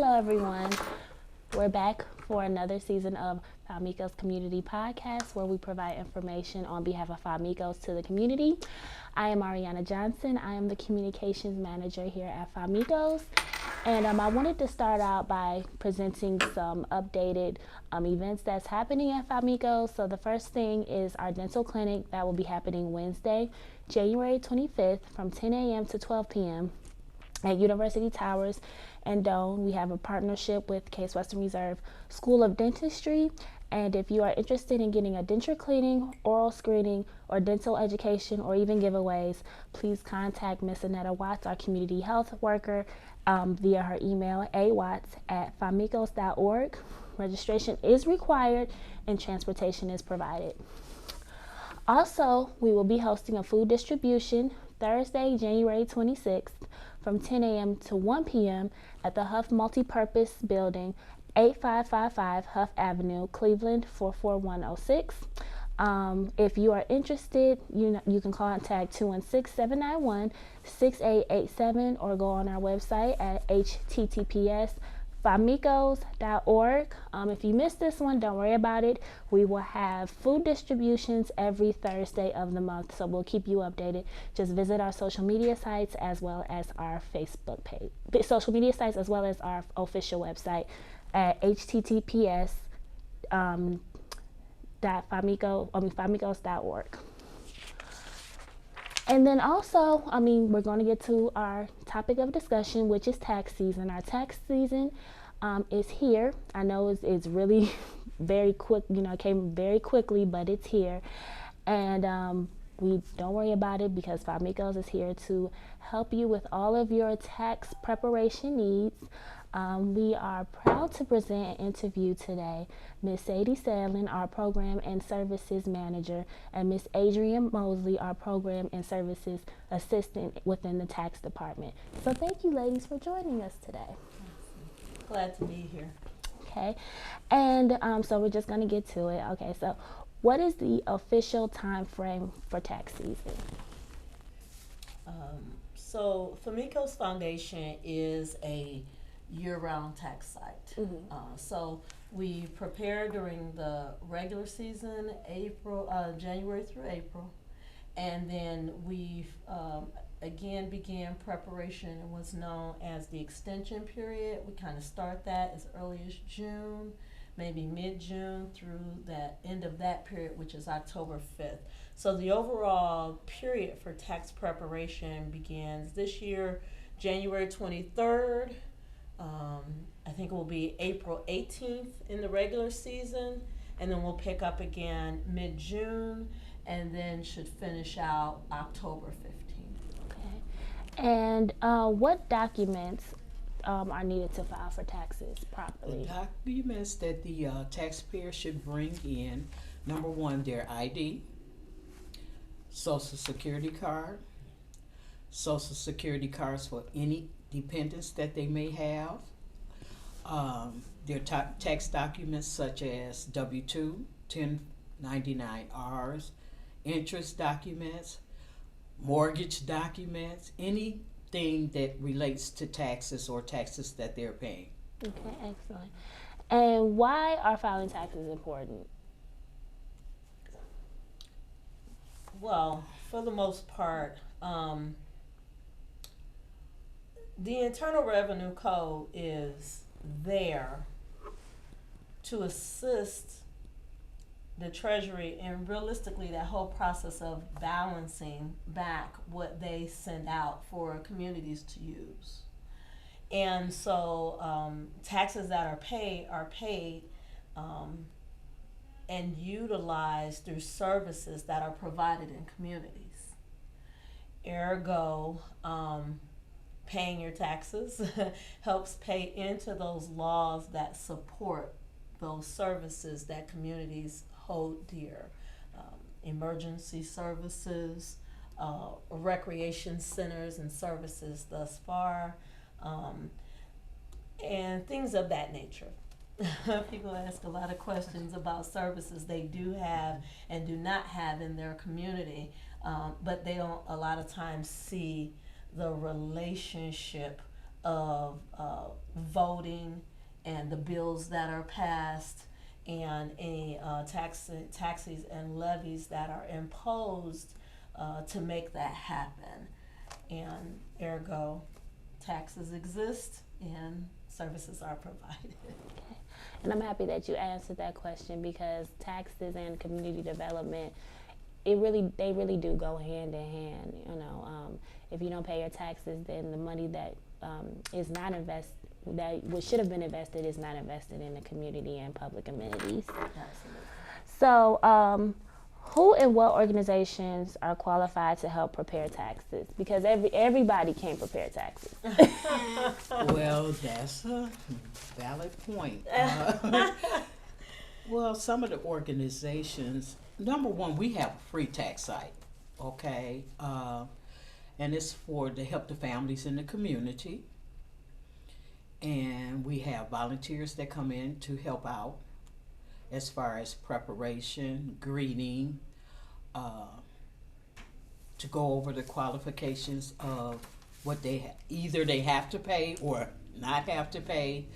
Hello, everyone. We're back for another season of Famicos Community Podcast, where we provide information on behalf of Famicos to the community. I am Ariana Johnson. I am the Communications Manager here at Famicos. And I wanted to start out by presenting some updated events that's happening at Famicos. So the first thing is our dental clinic that will be happening Wednesday, January 25th from 10 a.m. to 12 p.m. at University Towers and Doane. We have a partnership with Case Western Reserve School of Dentistry. And if you are interested in getting a denture cleaning, oral screening, or dental education, or even giveaways, please contact Miss Annetta Watts, our community health worker, via her email, awatts@famicos.org. Registration is required and transportation is provided. Also, we will be hosting a food distribution Thursday, January 26th from 10 a.m. to 1 p.m. at the Huff Multipurpose Building, 8555 Huff Avenue, Cleveland 44106. If you are interested, you can contact 216-791-6887 or go on our website at https://famicos.org. If you missed this one, don't worry about it. We will have food distributions every Thursday of the month, so we'll keep you updated. Just visit our social media sites as well as our Facebook page, social media sites as well as our official website at https://famicos.org. And then also, we're going to get to our topic of discussion, which is tax season. Our tax season is here. I know it's really very quick, it came very quickly, but it's here. And we don't worry about it because Famicos is here to help you with all of your tax preparation needs. We are proud to present an interview today. Miss Sadie Sadlin, our Program and Services Manager, and Miss Adrienne Mosley, our Program and Services Assistant within the Tax Department. So thank you, ladies, for joining us today. Glad to be here. Okay, and so we're just going to get to it. Okay, so what is the official time frame for tax season? So Famicos Foundation is a year-round tax site. Mm-hmm. So we prepare during the regular season, January through April, and then we again began preparation in what's known as the extension period. We kind of start that as early as June, maybe mid-June through the end of that period, which is October 5th. So the overall period for tax preparation begins this year, January 23rd. I think it will be April 18th in the regular season, and then we'll pick up again mid-June, and then should finish out October 15th. Okay. And what documents are needed to file for taxes properly? The documents that the taxpayer should bring in, number one, their ID, Social Security card, Social Security cards for any dependents that they may have, their tax documents such as W-2, 1099-Rs, interest documents, mortgage documents, anything that relates to taxes or taxes that they're paying. Okay, excellent. And why are filing taxes important? Well, for the most part, the Internal Revenue Code is there to assist the Treasury in realistically that whole process of balancing back what they send out for communities to use. And so taxes that are paid and utilized through services that are provided in communities. Ergo, paying your taxes helps pay into those laws that support those services that communities hold dear. Emergency services, recreation centers and services thus far, and things of that nature. People ask a lot of questions about services they do have and do not have in their community, but they don't a lot of times see the relationship of voting and the bills that are passed and any taxes and levies that are imposed to make that happen. And ergo, taxes exist and services are provided. Okay. And I'm happy that you answered that question, because taxes and community development, they really do go hand in hand. If you don't pay your taxes, then the money that is not invested, that what should have been invested, is not invested in the community and public amenities. Absolutely. So, who and what organizations are qualified to help prepare taxes? Because everybody can't prepare taxes. Well, that's a valid point. Well, some of the organizations, number one, we have a free tax site, okay? And it's to help the families in the community. And we have volunteers that come in to help out as far as preparation, greeting, to go over the qualifications of what either they have to pay or not have to pay.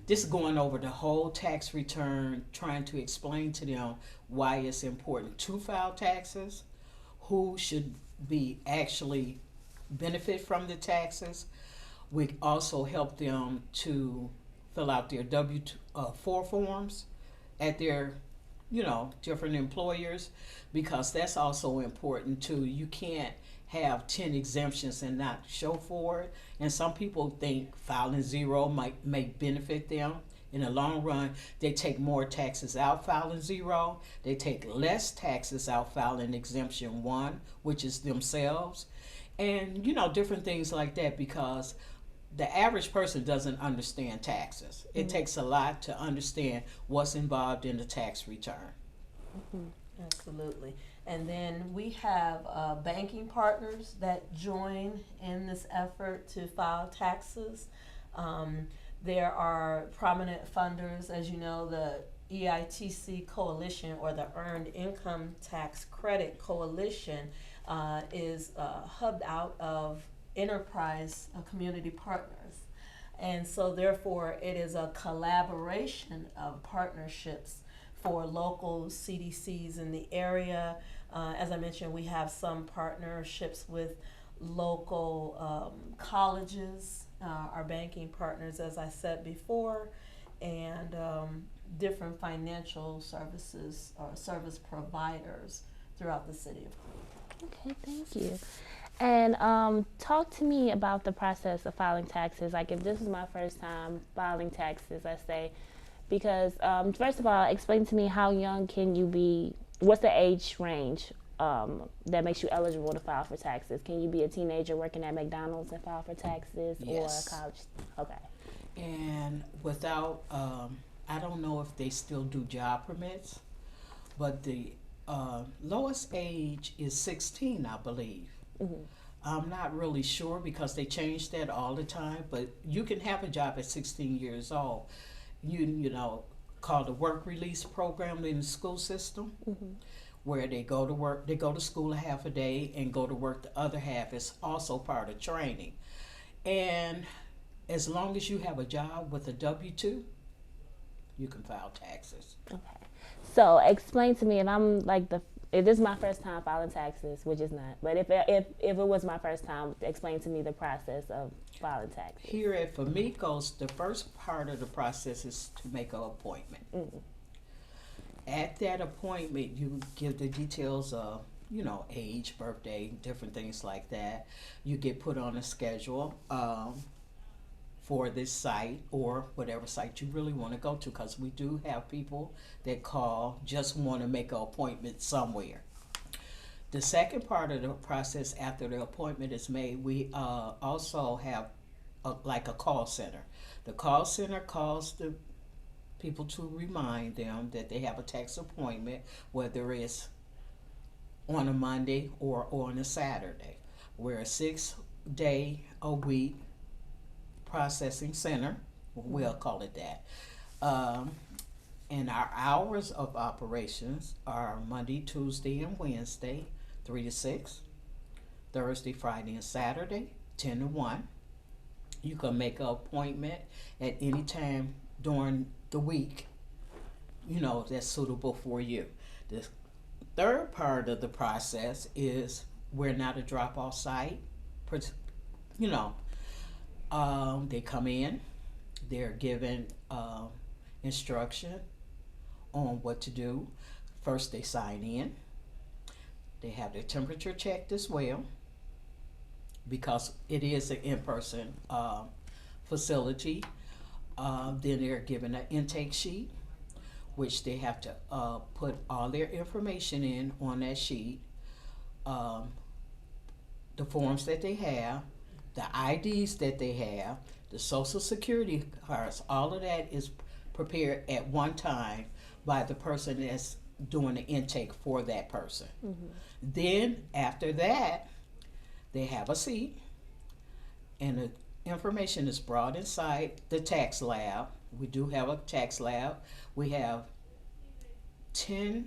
This is going over the whole tax return, trying to explain to them why it's important to file taxes, who should be actually benefit from the taxes. We also help them to fill out their W-4 forms at their, different employers, because that's also important too. You can't have 10 exemptions and not show for it. And some people think filing 0 may benefit them. In the long run, they take more taxes out filing 0. They take less taxes out filing exemption 1, which is themselves. And, different things like that, because the average person doesn't understand taxes. It takes a lot to understand what's involved in the tax return. Mm-hmm. Absolutely. And then we have banking partners that join in this effort to file taxes. There are prominent funders, as you know, the EITC Coalition, or the Earned Income Tax Credit Coalition, is hubbed out of Enterprise Community Partners. And so therefore it is a collaboration of partnerships for local CDCs in the area. As I mentioned, we have some partnerships with local colleges, our banking partners, as I said before, and different financial services or service providers throughout the city of Cleveland. Okay, thank you. And talk to me about the process of filing taxes. Like, if this is my first time filing taxes, let's say, because first of all, explain to me, how young can you be? What's the age range that makes you eligible to file for taxes? Can you be a teenager working at McDonald's and file for taxes? Yes. Or a college? Okay. And without, I don't know if they still do job permits, but the lowest age is 16, I believe. Mm-hmm. I'm not really sure, because they change that all the time, but you can have a job at 16 years old. Called the work release program in the school system, where they go to work, they go to school a half a day and go to work the other half. It's also part of training. And as long as you have a job with a W-2, you can file taxes. Okay. So explain to me, if this is my first time filing taxes, which is not, but if it was my first time, explain to me the process of filing taxes. Here at Famicos, the first part of the process is to make an appointment. Mm-hmm. At that appointment, you give the details of, age, birthday, different things like that. You get put on a schedule for this site, or whatever site you really want to go to, because we do have people that just want to make an appointment somewhere. The second part of the process, after the appointment is made, we also have a call center. The call center calls the people to remind them that they have a tax appointment, whether it's on a Monday or on a Saturday. We're a 6-day-a-week processing center, we'll call it that. And our hours of operations are Monday, Tuesday, and Wednesday, 3 to 6. Thursday, Friday, and Saturday, 10 to 1. You can make an appointment at any time during the week, that's suitable for you. The third part of the process is we're not a drop-off site. You know, they come in, they're given instruction on what to do. First, they sign in. They have their temperature checked as well, because it is an in-person facility. Then they're given an intake sheet, which they have to put all their information in on that sheet. The forms that they have, the IDs that they have, the social security cards, all of that is prepared at one time by the person that's doing the intake for that person. Mm-hmm. Then after that, they have a seat, and the information is brought inside the tax lab. We do have a tax lab. We have 10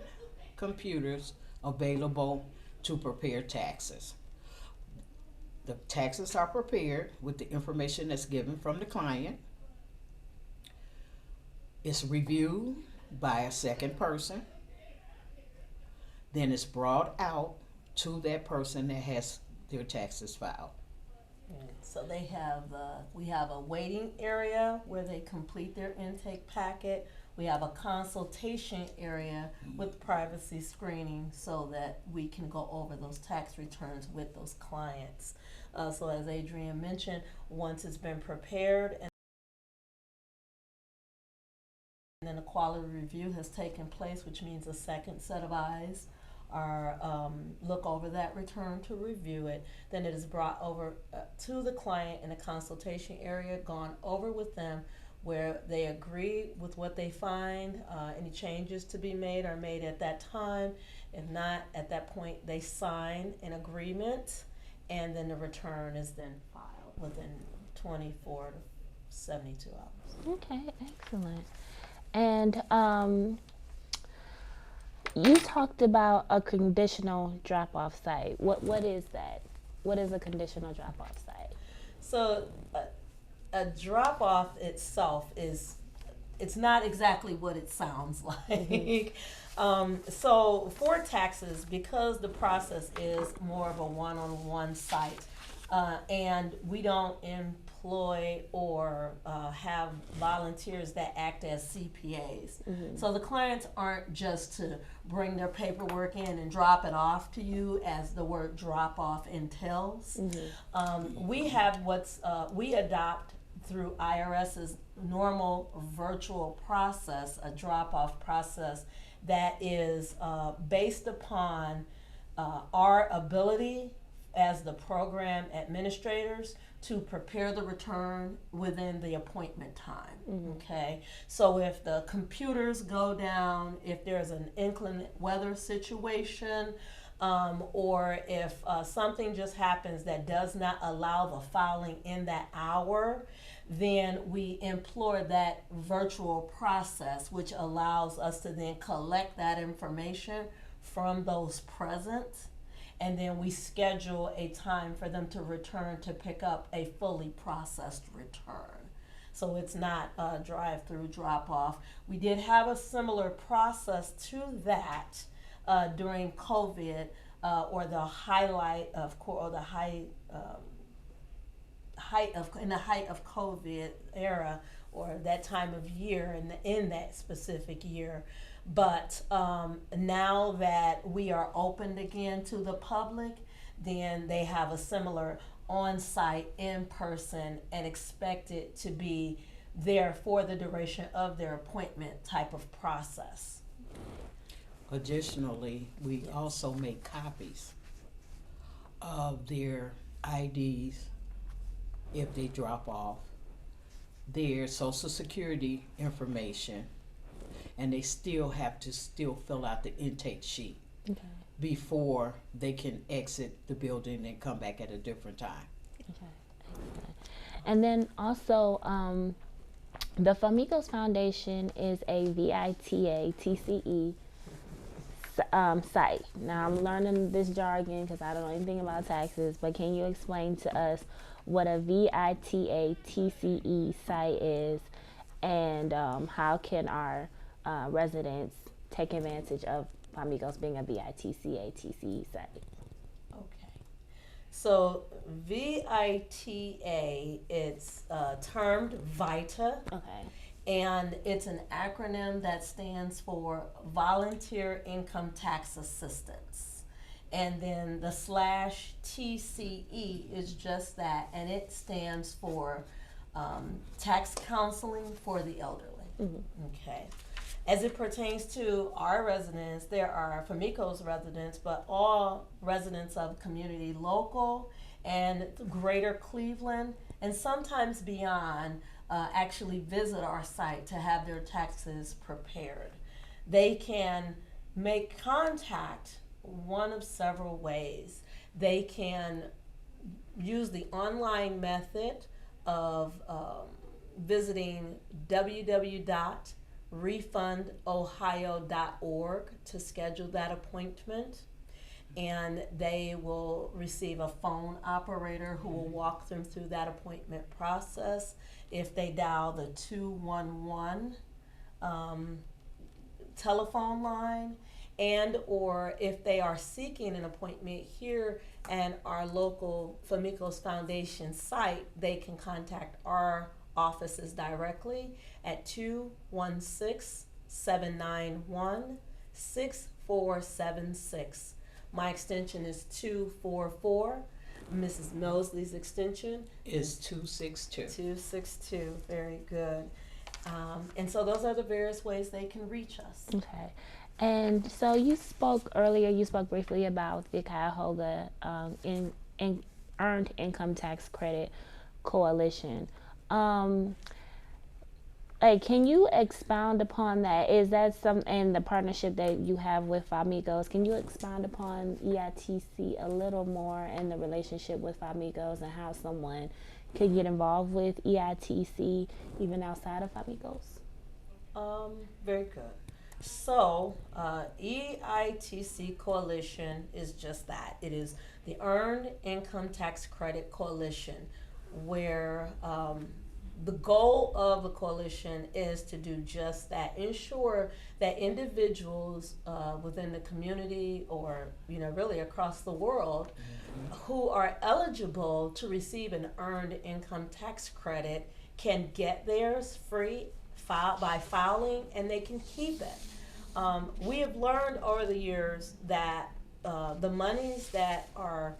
computers available to prepare taxes. The taxes are prepared with the information that's given from the client. It's reviewed by a second person. Then it's brought out to that person that has their taxes filed. So we have a waiting area where they complete their intake packet. We have a consultation area with privacy screening so that we can go over those tax returns with those clients. So as Adrienne mentioned, once it's been prepared and then a quality review has taken place, which means a second set of eyes are look over that return to review it. Then it is brought over to the client in a consultation area, gone over with them, where they agree with what they find. Any changes to be made are made at that time. If not, at that point, they sign an agreement, and then the return is then filed within 24 to 72 hours. Okay, excellent. And you talked about a conditional drop-off site. What is that? What is a conditional drop-off site? So a drop-off itself it's not exactly what it sounds like. Mm-hmm. So for taxes, because the process is more of a one-on-one site, and we don't employ or have volunteers that act as CPAs. Mm-hmm. So the clients aren't just to bring their paperwork in and drop it off to you, as the word drop off entails. Mm-hmm. We have we adopt through IRS's normal virtual process, a drop off process that is based upon our ability as the program administrators to prepare the return within the appointment time. Mm-hmm. Okay, so if the computers go down, if there's an inclement weather situation, or if something just happens that does not allow the filing in that hour, then we employ that virtual process, which allows us to then collect that information from those present, and then we schedule a time for them to return to pick up a fully processed return. So it's not a drive-through drop-off. We did have a similar process to that during COVID, or the highlight of or the height of COVID era, or that time of year in that specific year. But now that we are opened again to the public, then they have a similar on-site, in-person, and expected to be there for the duration of their appointment type of process. Additionally, we also make copies of their IDs if they drop off, their social security information, and they still have to fill out the intake sheet. Okay. Before they can exit the building and come back at a different time. Okay. And then also, the Famicos Foundation is a VITA TCE site. Now I'm learning this jargon because I don't know anything about taxes, but can you explain to us what a VITA TCE site is, and how can our residents take advantage of Famicos being a VITA TCE site? Okay. So VITA, it's termed VITA, Okay. and it's an acronym that stands for Volunteer Income Tax Assistance. And then the /TCE is just that, and it stands for Tax Counseling for the Elderly. Okay. As it pertains to our residents, there are Famicos residents, but all residents of community local and greater Cleveland, and sometimes beyond, actually visit our site to have their taxes prepared. They can make contact one of several ways. They can use the online method of visiting www.refundohio.org to schedule that appointment, and they will receive a phone operator who will walk them through that appointment process. If they dial the 211 telephone line, and or if they are seeking an appointment here at our local Famicos Foundation site, they can contact our offices directly at 216-791-6476. My extension is 244. Mrs. Mosley's extension Is 262. 262. Very good. And so those are the various ways they can reach us. Okay. And so you spoke briefly about the Cuyahoga in Earned Income Tax Credit Coalition. Can you expound upon that? Is that and the partnership that you have with Famicos? Can you expound upon EITC a little more and the relationship with Famicos and how someone could get involved with EITC even outside of Famicos? Very good. So, EITC Coalition is just that. It is the Earned Income Tax Credit Coalition, where the goal of the coalition is to do just that, ensure that individuals within the community or, really across the world who are eligible to receive an earned income tax credit can get theirs free by filing, and they can keep it. We have learned over the years that the monies that are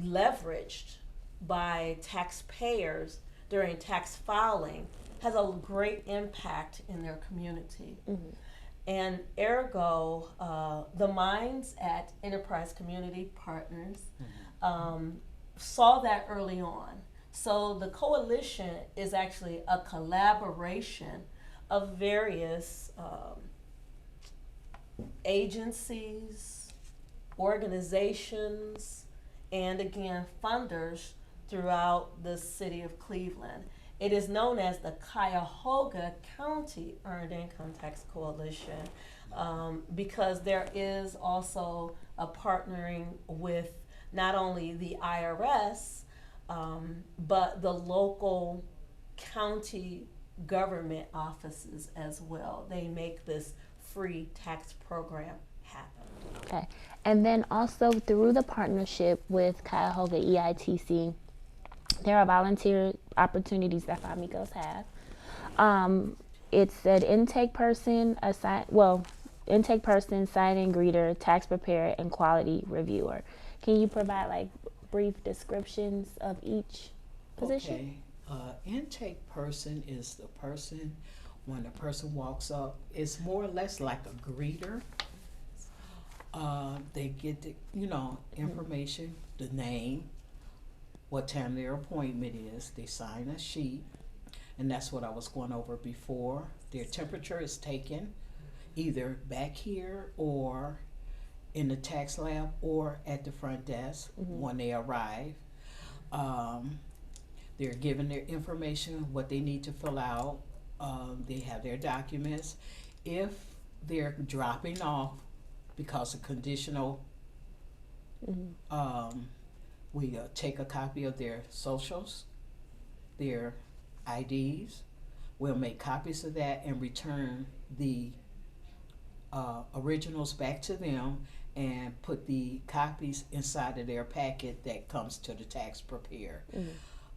leveraged by taxpayers during tax filing has a great impact in their community. And ergo, the minds at Enterprise Community Partners saw that early on. So the coalition is actually a collaboration of various agencies, organizations, and again, funders throughout the city of Cleveland. It is known as the Cuyahoga County Earned Income Tax Coalition because there is also a partnering with not only the IRS, but the local county government offices as well. They make this free tax program happen. Okay. And then also through the partnership with Cuyahoga EITC, there are volunteer opportunities that Famicos have. It's an intake person, sign-in greeter, tax preparer, and quality reviewer. Can you provide brief descriptions of each position? Okay. Intake person is the person, when a person walks up, it's more or less like a greeter. They get the, information, the name, what time their appointment is. They sign a sheet, and that's what I was going over before. Their temperature is taken either back here or in the tax lab or at the front desk when they arrive. They're given their information, what they need to fill out. They have their documents. If they're dropping off because of conditional We take a copy of their socials, their IDs. We'll make copies of that and return the originals back to them and put the copies inside of their packet that comes to the tax preparer.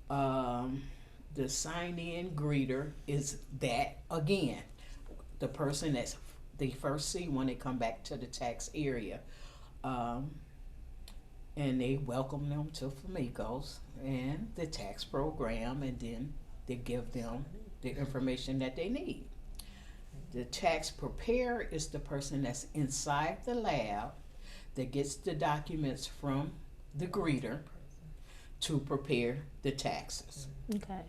The sign-in greeter is that, again, the person that they first see when they come back to the tax area. And they welcome them to Famicos and the tax program, and then they give them the information that they need. The tax preparer is the person that's inside the lab that gets the documents from the greeter to prepare the taxes. Okay.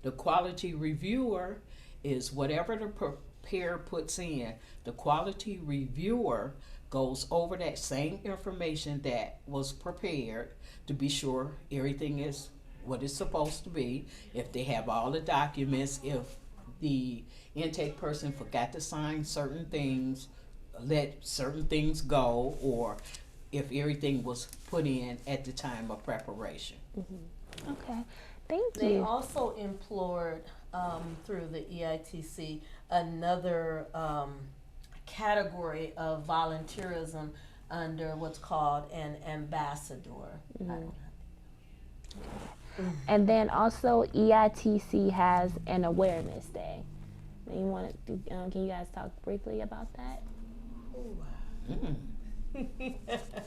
The quality reviewer is whatever the preparer puts in. The quality reviewer goes over that same information that was prepared to be sure everything is what it's supposed to be. If they have all the documents, if the intake person forgot to sign certain things, let certain things go, or if everything was put in at the time of preparation. Okay. Thank you. They also implored through the EITC another category of volunteerism under what's called an ambassador. And then also EITC has an awareness day. You want to? Can you guys talk briefly about that?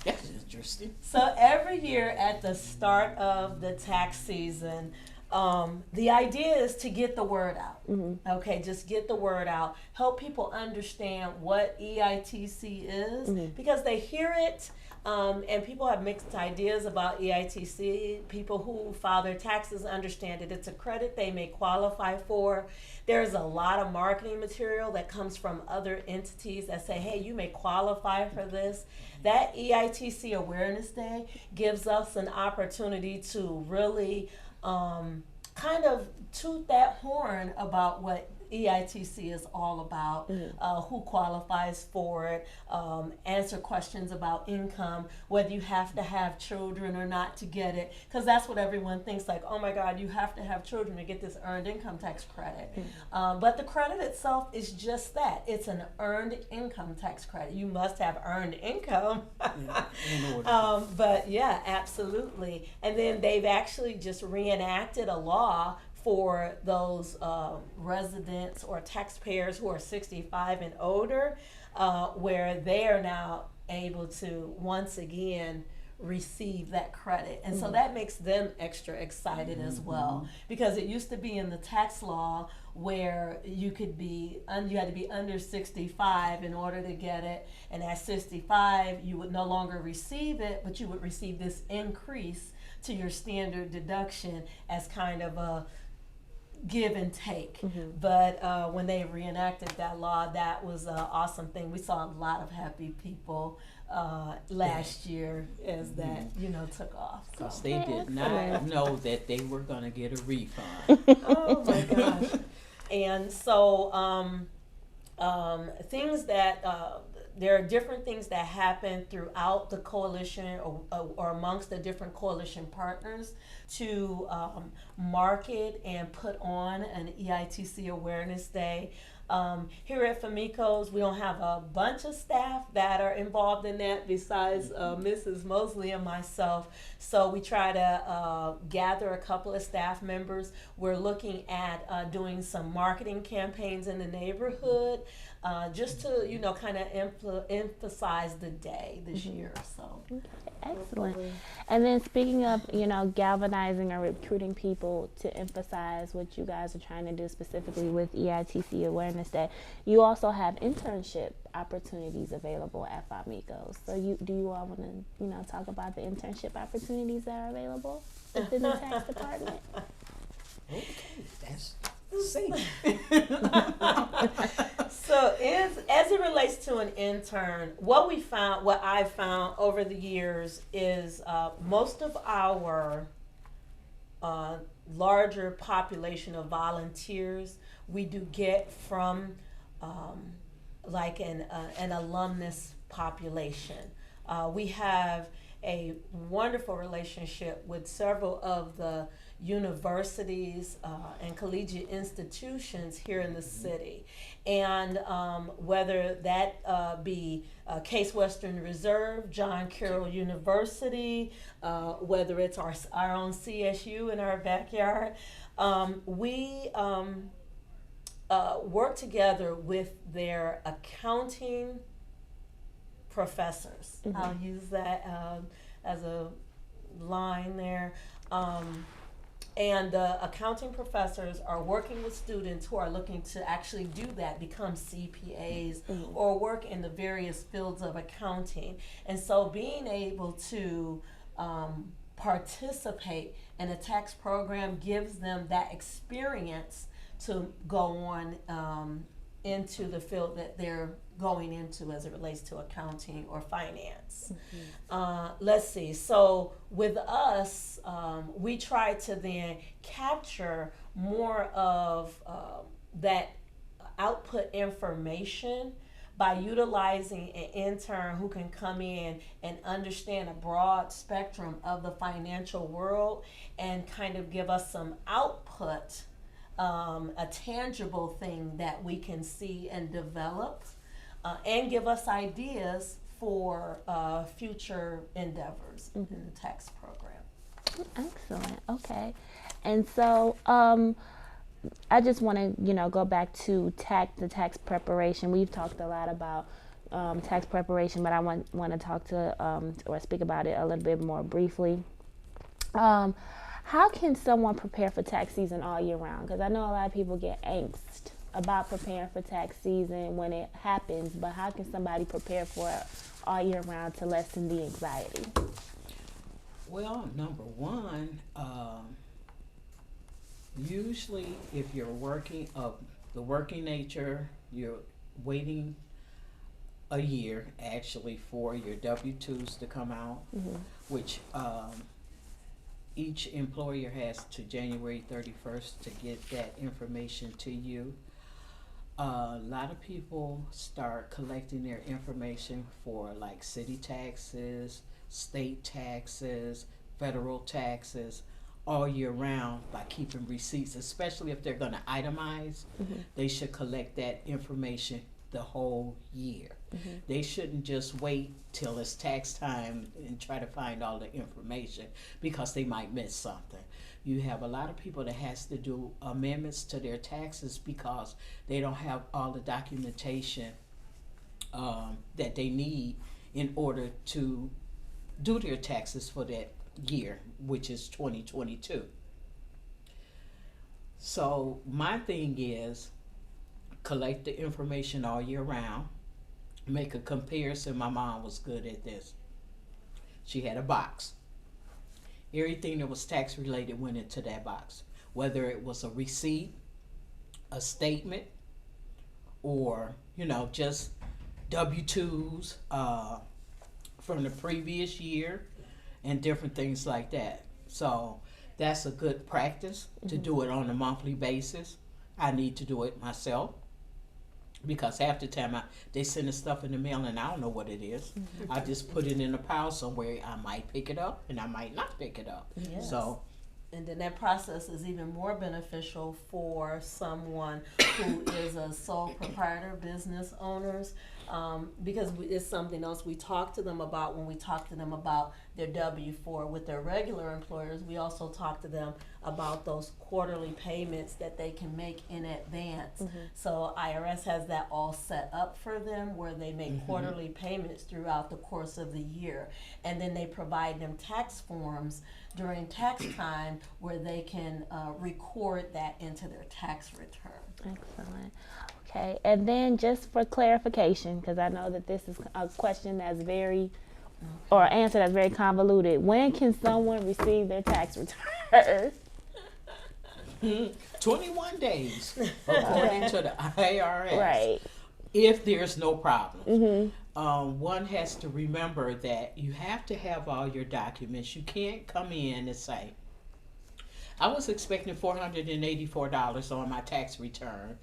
That's interesting. So every year at the start of the tax season, the idea is to get the word out. Okay, just get the word out. Help people understand what EITC is, because they hear it, and people have mixed ideas about EITC. People who file their taxes understand that it's a credit they may qualify for. There's a lot of marketing material that comes from other entities that say, hey, you may qualify for this. That EITC Awareness Day gives us an opportunity to really kind of toot that horn about what EITC is all about, who qualifies for it, answer questions about income, whether you have to have children or not to get it, because that's what everyone thinks, like, oh my God, you have to have children to get this earned income tax credit. But the credit itself is just that. It's an earned income tax credit. You must have earned income. But yeah, absolutely. And then they've actually just reenacted a law for those residents or taxpayers who are 65 and older, where they are now able to once again receive that credit. And so that makes them extra excited as well, because it used to be in the tax law where you had to be under 65 in order to get it, and at 65 you would no longer receive it, but you would receive this increase to your standard deduction as kind of a give and take. But when they reenacted that law, that was an awesome thing. We saw a lot of happy people last year as that took off. Because they did not know that they were going to get a refund. Oh my gosh. And so things that there are different things that happen throughout the coalition or amongst the different coalition partners to market and put on an EITC Awareness Day. Here at Famicos, we don't have a bunch of staff that are involved in that besides Mrs. Mosley and myself. So we try to gather a couple of staff members. We're looking at doing some marketing campaigns in the neighborhood, just to kind of emphasize the day this year. So excellent. And then speaking of galvanizing or recruiting people to emphasize what you guys are trying to do specifically with EITC Awareness Day, you also have internship opportunities available at Famicos. So do you all want to talk about the internship opportunities that are available within the tax department? Okay, that's safe. So as it relates to an intern, what I've found over the years is most of our larger population of volunteers we do get from like an alumnus population. We have a wonderful relationship with several of the universities and collegiate institutions here in the city. And whether that be Case Western Reserve, John Carroll University, whether it's our own CSU in our backyard, we work together with their accounting professors. I'll use that as a line there. And the accounting professors are working with students who are looking to actually do that, become CPAs or work in the various fields of accounting. And so being able to participate in a tax program gives them that experience to go on into the field that they're going into as it relates to accounting or finance. Let's see, so with us, we try to then capture more of that output information by utilizing an intern who can come in and understand a broad spectrum of the financial world and kind of give us some output, a tangible thing that we can see and develop, and give us ideas for future endeavors in the tax program. Excellent. Okay. And so I just want to, go back to the tax preparation. We've talked a lot about tax preparation, but I want to talk to or speak about it a little bit more briefly. How can someone prepare for tax season all year round? Because I know a lot of people get angst about preparing for tax season when it happens, but how can somebody prepare for it all year round to lessen the anxiety? Well, number one, usually if you're working of the working nature, you're waiting a year actually for your W-2s to come out, which each employer has to January 31st to get that information to you. A lot of people start collecting their information for like city taxes, state taxes, federal taxes all year round by keeping receipts, especially if they're going to itemize. They should collect that information the whole year. They shouldn't just wait till it's tax time and try to find all the information because they might miss something. You have a lot of people that has to do amendments to their taxes because they don't have all the documentation that they need in order to do their taxes for that year, which is 2022. So my thing is collect the information all year round, make a comparison. My mom was good at this. She had a box. Everything that was tax related went into that box, whether it was a receipt, a statement, or just W-2s from the previous year and different things like that. So that's a good practice to do it on a monthly basis. I need to do it myself because half the time they send the stuff in the mail and I don't know what it is. I just put it in a pile somewhere. I might pick it up and I might not pick it up. Yes. So, and then that process is even more beneficial for someone who is a sole proprietor, business owners, because it's something else we talk to them about when we talk to them about their W-4. With their regular employers, we also talk to them about those quarterly payments that they can make in advance. So IRS has that all set up for them where they make quarterly payments throughout the course of the year. And then they provide them tax forms during tax time where they can record that into their tax return. Excellent. Okay, and then just for clarification, because I know that this is a question that's or answer that's very convoluted. When can someone receive their tax return? 21 days, according to the IRS. Right. If there's no problem. One has to remember that you have to have all your documents. You can't come in and say, I was expecting $484 on my tax return,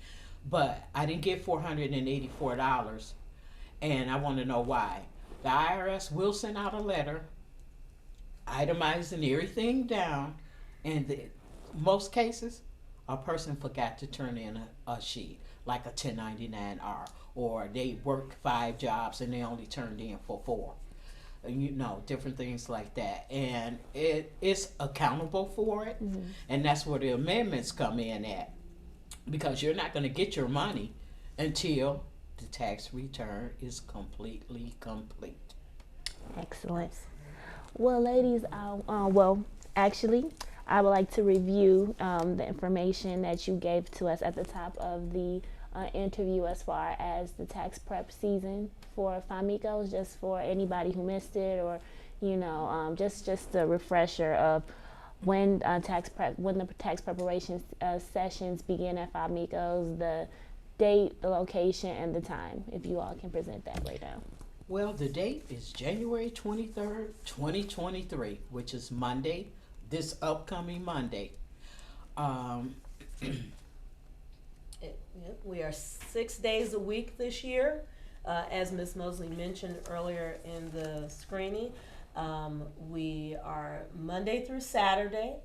but I didn't get $484, and I want to know why. The IRS will send out a letter itemizing everything down, and most cases, a person forgot to turn in a sheet, like a 1099-R, or they worked 5 jobs and they only turned in for 4. Different things like that. And it's accountable for it, and that's where the amendments come in at, because you're not going to get your money until the tax return is completely complete. Excellent. Well, ladies, actually, I would like to review the information that you gave to us at the top of the interview as far as the tax prep season for Famicos, just for anybody who missed it, or just a refresher of when the tax preparation sessions begin at Famicos, the date, the location, and the time. If you all can present that right now. Well, the date is January 23rd, 2023, which is Monday, this upcoming Monday. We are 6 days a week this year. As Ms. Mosley mentioned earlier in the screening, we are Monday through Saturday.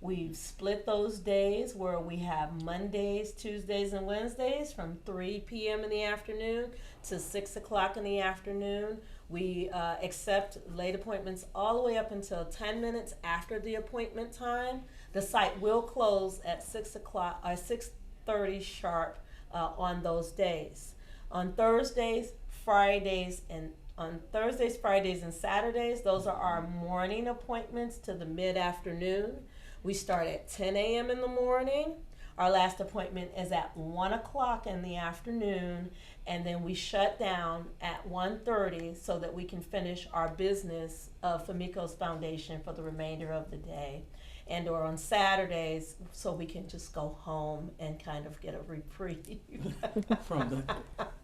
We've split those days where we have Mondays, Tuesdays, and Wednesdays from 3 p.m. in the afternoon to 6 o'clock in the afternoon. We accept late appointments all the way up until 10 minutes after the appointment time. The site will close at 6 o'clock or 6:30 sharp on those days. On Thursdays, Fridays, and Saturdays, those are our morning appointments to the mid-afternoon. We start at 10 a.m. in the morning. Our last appointment is at 1 o'clock in the afternoon, and then we shut down at 1:30 so that we can finish our business of Famicos Foundation for the remainder of the day. Or on Saturdays, so we can just go home and kind of get a reprieve from the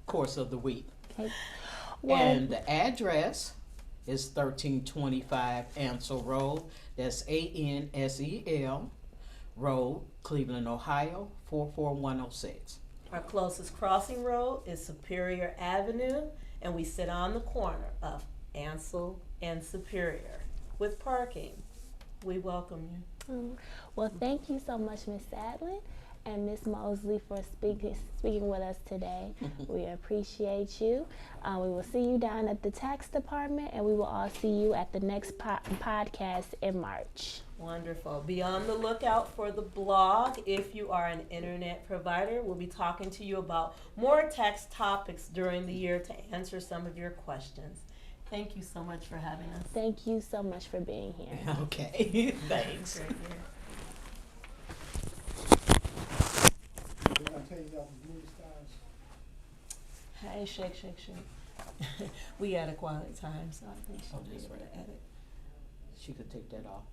course of the week. Okay. And the address is 1325 Ansel Road. That's ANSEL Road, Cleveland, Ohio, 44106. Our closest crossing road is Superior Avenue, and we sit on the corner of Ansel and Superior with parking. We welcome you. Well, thank you so much, Ms. Sadlin and Ms. Mosley, for speaking with us today. We appreciate you. We will see you down at the tax department, and we will all see you at the next podcast in March. Wonderful. Be on the lookout for the blog. If you are an internet provider, we'll be talking to you about more tax topics during the year to answer some of your questions. Thank you so much for having us. Thank you so much for being here. Okay, thanks. Great year. Hey, shake. We had a quiet time, so I think she'll just edit. She could take that off.